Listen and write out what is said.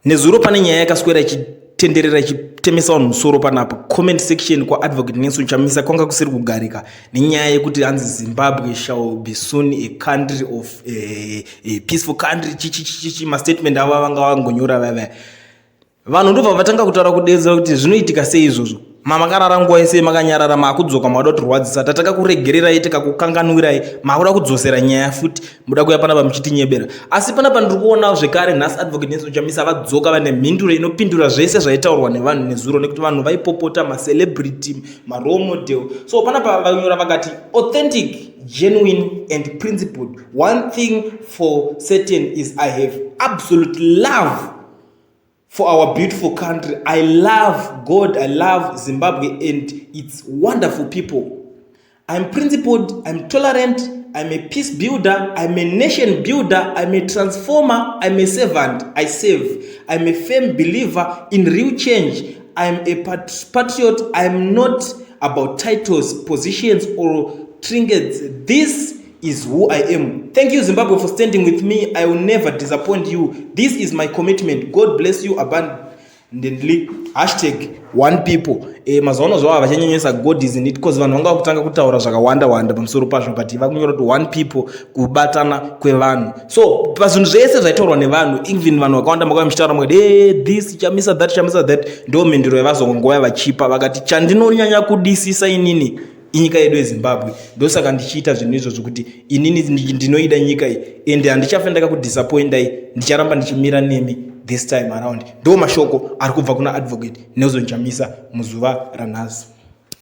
nezuro pane nyaya yakaswera ichitenderera ichitemesa vanhu musoro panapa. Comment section kwa Advocate Nelson Chamisa kwanga kusiri kugarika nenyaya yekuti hanzi Zimbabwe shall be soon a country of a peaceful country chichi mastatement ava vanga vangonyora vava. Vanhu ndobva vatanga kutaura kudedza kuti zvinoitika sei izvozvo. Makarara nguva yese makanyarara makudzoka mada kutirwadzisa tatakakuregererai tikakukanganwirai makuda kudzosera nyaya futi muda kuya panapa muchitinyebera. Asi panapa ndiri kuona zvekare nhasi Advocate Nelson Chamisa vadzoka vane mhinduro inopindura zvese zvaitaurwa nevanhu nezuro nekuti vanhu vaipopota macelebrity marole model. So panapa vanyora vakati authentic, genuine and principled. One thing for certain is I have absolute love for our beautiful country. I love God, I love Zimbabwe and its wonderful people. I'm principled, I'm tolerant, I'm a peace builder, I'm a nation builder, I'm a transformer, I'm a servant, I save. I'm a firm believer in real change. I'm a patriot, I'm not about titles, positions or trinkets. This is who I am. Thank you Zimbabwe for standing with me. I will never disappoint you. This is my commitment. God bless you abundantly. #one people. Mazono zvawa vachanyanyisa God is in it because vanhu vanga kutanga kutaura zvakawanda wanda pamusoro pazvo but vakunyora kuti one people kubatana kwevanhu. So pazvinhu zvese zvaitaurwa nevanhu even vanhu vakawanda makauya muchitaura mukati this Chamisa that ndo mhinduro yavazongova vachipa vakati chandinonyanya kudisisa inini inyika yedu yeZimbabwe ndosaka ndichiita zvinhu izvozvo kuti inini ndinoida nyika iyi ende handichafendeka kudisappointai ndicharamba ndichimira nemi this time around. Ndo mashoko ari kubva kuna Advocate Nelson Chamisa muzuva ranhasi.